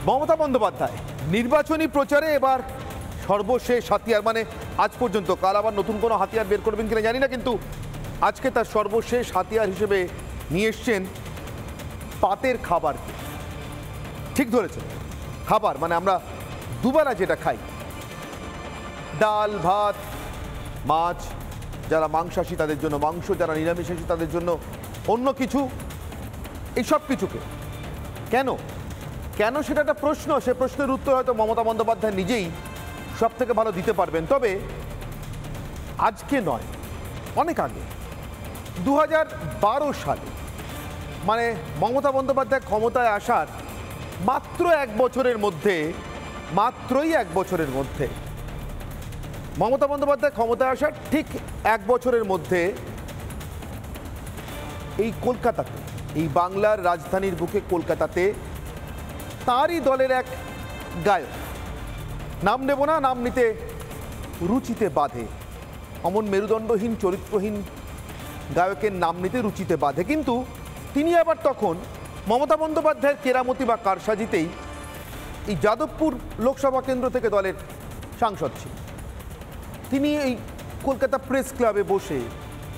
মমতা বন্দ্যোপাধ্যায় নির্বাচনী প্রচারে এবার সর্বশেষ হাতিয়ার, মানে আজ পর্যন্ত, কাল আবার নতুন কোনো হাতিয়ার বের করবেন কিনা জানি না, কিন্তু আজকে তার সর্বশেষ হাতিয়ার হিসেবে নিয়ে এসছেন পাতের খাবারকে। ঠিক ধরেছেন, খাবার মানে আমরা দুবেলা যেটা খাই, ডাল ভাত মাছ, যারা মাংসাশী তাদের জন্য মাংস, যারা নিরামিষাশী তাদের জন্য অন্য কিছু, এই সব কিছুকে কেন কেন সেটা একটা প্রশ্ন। সে প্রশ্নের উত্তর হয়তো মমতা বন্দ্যোপাধ্যায় নিজেই সব থেকে ভালো দিতে পারবেন। তবে আজকে নয়, অনেক আগে 2012 সালে, মানে মমতা বন্দ্যোপাধ্যায় ক্ষমতায় আসার মাত্রই এক বছরের মধ্যে মমতা বন্দ্যোপাধ্যায় ক্ষমতায় আসার ঠিক এক বছরের মধ্যে এই কলকাতাতে, এই বাংলার রাজধানীর বুকে কলকাতাতে তারই দলের এক গায়ক, নাম নেব না, নাম নিতে রুচিতে বাধে, অমন মেরুদণ্ডহীন চরিত্রহীন গায়কের নাম নিতে রুচিতে বাধে, কিন্তু তিনি আবার তখন মমতা বন্দ্যোপাধ্যায়ের কেরামতি বা কারসাজিতেই এই যাদবপুর লোকসভা কেন্দ্র থেকে দলের সাংসদ ছিলেন। তিনি এই কলকাতা প্রেস ক্লাবে বসে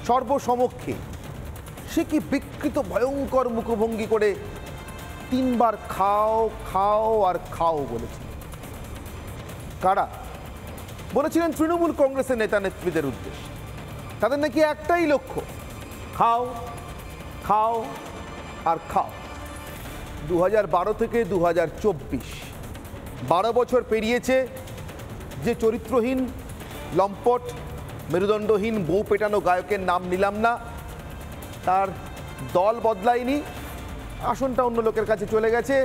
সর্বসমক্ষে সে কি বিকৃত ভয়ঙ্কর মুখভঙ্গি করে 3 বার খাও খাও আর খাও বলেছিলেন। কারা বলেছিলেন? তৃণমূল কংগ্রেসের নেতা নেত্রীদের উদ্দেশ্যে। তাদের নাকি একটাই লক্ষ্য, খাও খাও আর খাও। 2012 থেকে 2024, 12 বছর পেরিয়েছে। যে চরিত্রহীন, লম্পট, মেরুদণ্ডহীন, বউ পেটানো গায়কের নাম নিলাম না, তার দল বদলায়নি, আসনটা অন্য লোকের কাছে চলে গেছে।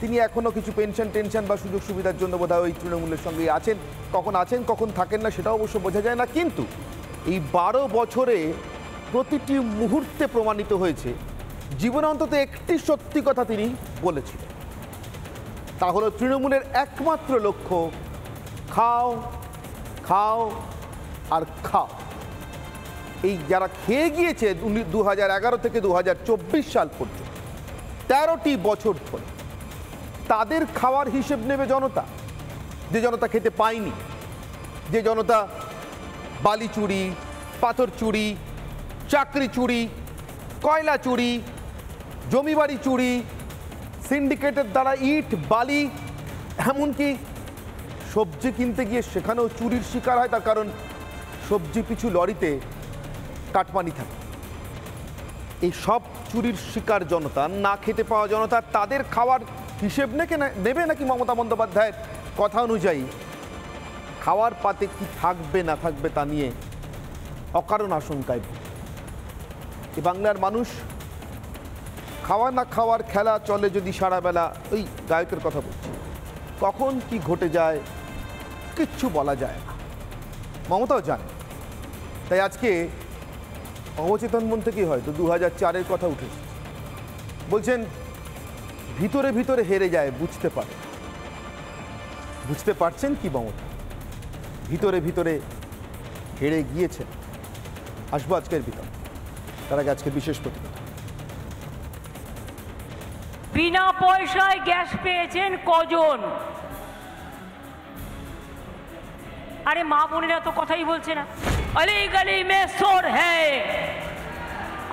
তিনি এখনও কিছু টেনশন বা সুযোগ সুবিধার জন্য বোধহয় ওই তৃণমূলের সঙ্গেই আছেন, কখন থাকেন না সেটাও অবশ্য বোঝা যায় না। কিন্তু এই 12 বছরে প্রতিটি মুহূর্তে প্রমাণিত হয়েছে জীবনে অন্তত একটি সত্যি কথা তিনি বলেছিলেন, তা হলো তৃণমূলের একমাত্র লক্ষ্য খাও খাও আর খাও। এই যারা খেয়ে গিয়েছে 2011 থেকে 2024 সাল পর্যন্ত 13টি বছর ধরে, তাদের খাওয়ার হিসেব নেবে জনতা। যে জনতা খেতে পায়নি, যে জনতা বালি চুরি, পাথর চুরি, চাকরি চুরি, কয়লা চুরি, জমিবাড়ি চুরি, সিন্ডিকেটের দ্বারা ইট বালি, এমনকি সবজি কিনতে গিয়ে সেখানেও চুরির শিকার হয়, তার কারণ সবজি পিছু লরিতে কাটমানি থাকে। এই সব চুরির শিকার জনতা, না খেতে পাওয়া জনতা, তাদের খাওয়ার হিসেব নেবে নাকি মমতা বন্দ্যোপাধ্যায়ের কথা অনুযায়ী? খাওয়ার পাতে কি থাকবে না থাকবে তা নিয়ে অকারণ আশঙ্কায়। এ বাংলার মানুষ খাওয়া না খাওয়ার খেলা চলে যদি সারা বেলা। ওই গায়কের কথা বলছি, কখন কি ঘটে যায় কিচ্ছু বলা যায় না, মমতাও জানে। তাই আজকে অবচেতন মন থেকেই হয়তো 2004-এর কথা উঠেছে। বলছেন ভিতরে ভিতরে হেরে যায়, বুঝতে পারে। বুঝতে পারছেন কি মমতা ভিতরে ভিতরে হেরে গিয়েছেন? আসবো আজকের ভিতর, তার আগে আজকের বিশেষ প্রতিবেদন। বিনা পয়সায় গ্যাস পেয়েছেন কজন? আরে মা বোনেরা তো কথাই বলছে না, অলি গলি মে সোর হ্যায়।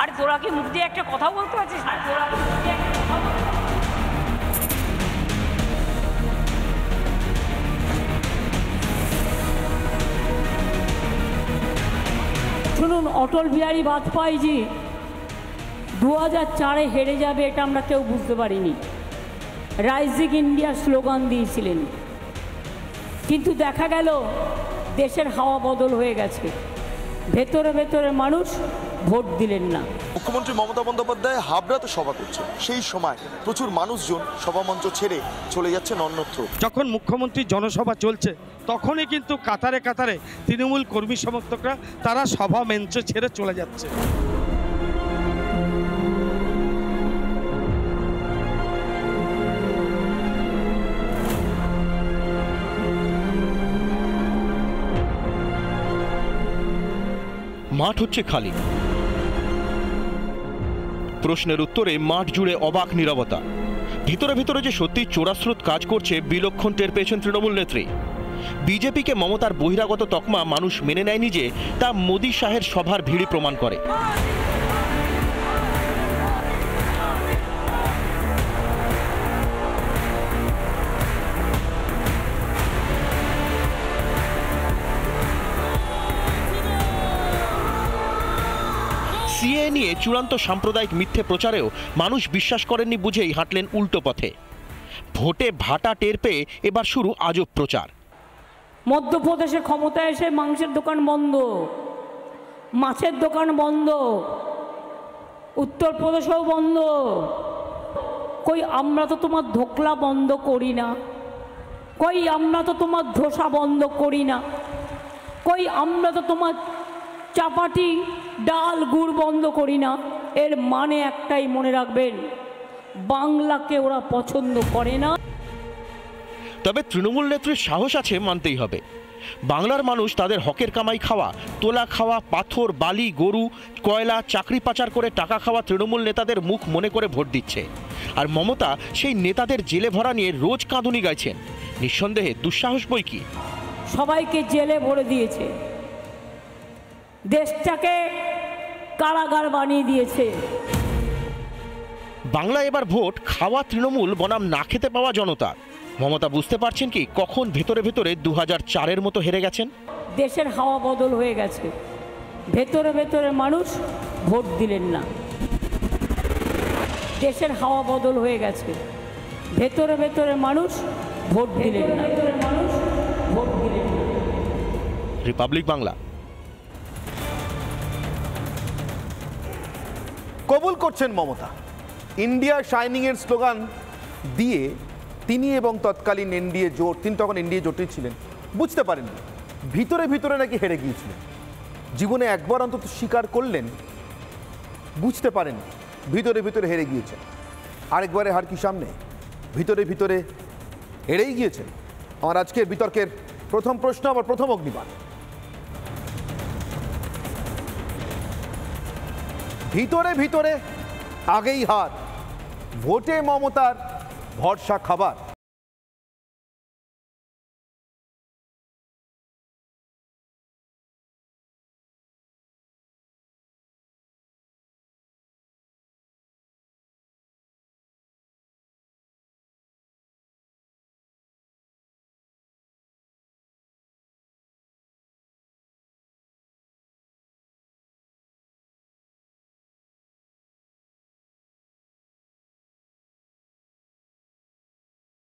আরে তোরা কি মুখ দিয়ে একটা কথা বলতে পারছিস? শুনুন, অটল বিহারী বাজপেয়ীজি 2004-এ হেরে যাবে এটা আমরা কেউ বুঝতে পারিনি। রাইজিং ইন্ডিয়া স্লোগান দিয়েছিলেন, কিন্তু দেখা গেল দেশের হাওয়া বদল হয়ে গেছে। ভেতরে ভেতরে মানুষ ভোট দিলেন না। মুখ্যমন্ত্রী মমতা বন্দ্যোপাধ্যায় হাবড়াতে সভা করছেন, সেই সময় প্রচুর মানুষজন সভামঞ্চ ছেড়ে চলে যাচ্ছেন অন্যত্র। যখন মুখ্যমন্ত্রীর জনসভা চলছে তখনই কিন্তু কাতারে কাতারে তৃণমূল কর্মী সমর্থকরা তারা সভা মঞ্চ ছেড়ে চলে যাচ্ছে। মাঠ হচ্ছে খালি, প্রশ্নের উত্তরে মাঠ জুড়ে অবাক নীরবতা। ভিতরে ভিতরে যে সত্যি চোরাস্রোত কাজ করছে বিলক্ষণ টের পেয়েছেন তৃণমূল নেত্রী। বিজেপিকে মমতার বহিরাগত তকমা মানুষ মেনে নেয়নি যে তা মোদী শাহের সভার ভিড়ই প্রমাণ করে। সিএ নিয়ে চূড়ান্ত সাম্প্রদায়িক মিথ্যে প্রচারেও মানুষ বিশ্বাস করেননি বুঝেই হাঁটলেন উল্টো পথে। ভোটে ভাটা টের পেয়ে এবার শুরু আজব প্রচার। মধ্যপ্রদেশে ক্ষমতায় এসে মাংসের দোকান বন্ধ, মাছের দোকান বন্ধ, উত্তরপ্রদেশেও বন্ধ। কই আমরা তো তোমার ধোকলা বন্ধ করি না, কই আমরা তো তোমার ধোসা বন্ধ করি না, কই আমরা তো তোমার চাপাটি ডাল গুড় বন্ধ করি না। এর মানে একটাই মনে রাখবেন, বাংলাকে ওরা পছন্দ করে না। তবে তৃণমূল নেত্রীর সাহস আছে মানতেই হবে। বাংলার মানুষ তাদের হকের কামাই খাওয়া, তোলা খাওয়া, পাথর, বালি, গরু, কয়লা, চাকরি পাচার করে টাকা খাওয়া তৃণমূল নেতাদের মুখ মনে করে ভোট দিচ্ছে। আর মমতা সেই নেতাদের জেলে ভরা নিয়ে রোজ কাঁদুনি গাইছেন। নিঃসন্দেহে দুঃসাহস বই কি। সবাইকে জেলে ভরে দিয়েছে, দেশটাকে কারাগার বানিয়ে দিয়েছে। বাংলা এবার ভোট খাওয়া তৃণমূল বনাম না খেতে পাওয়া জনতা। মমতা বুঝতে পারছেন কি কখন ভেতরে ভেতরে 2004-এর মতো হেরে গেছেন। দেশের হাওয়া বদল হয়ে গেছে, ভেতরে ভেতরে মানুষ ভোট দিলেন না। দেশের হাওয়া বদল হয়ে গেছে, ভেতরে ভেতরে মানুষ ভোট দিলেন না। রিপাবলিক বাংলা। কবুল করছেন মমতা। ইন্ডিয়া শাইনিং এর স্লোগান দিয়ে তিনি এবং তৎকালীন এনডিএ জোট, তিনি তখন এনডিএ জোটে ছিলেন, বুঝতে পারেননি ভিতরে ভিতরে নাকি হেরে গিয়েছিলেন। জীবনে একবার অন্তত স্বীকার করলেন, বুঝতে পারেন ভিতরে ভিতরে হেরে গিয়েছেন। আরেকবারে হার কি সামনে, ভিতরে ভিতরে হেরেই গিয়েছেন। আমার আজকের বিতর্কের প্রথম প্রশ্ন, আমার প্রথম অগ্নিবাণ। ভিতরে ভিতরে আগেই হার, ভোটে মমতার ভরসা খাবার।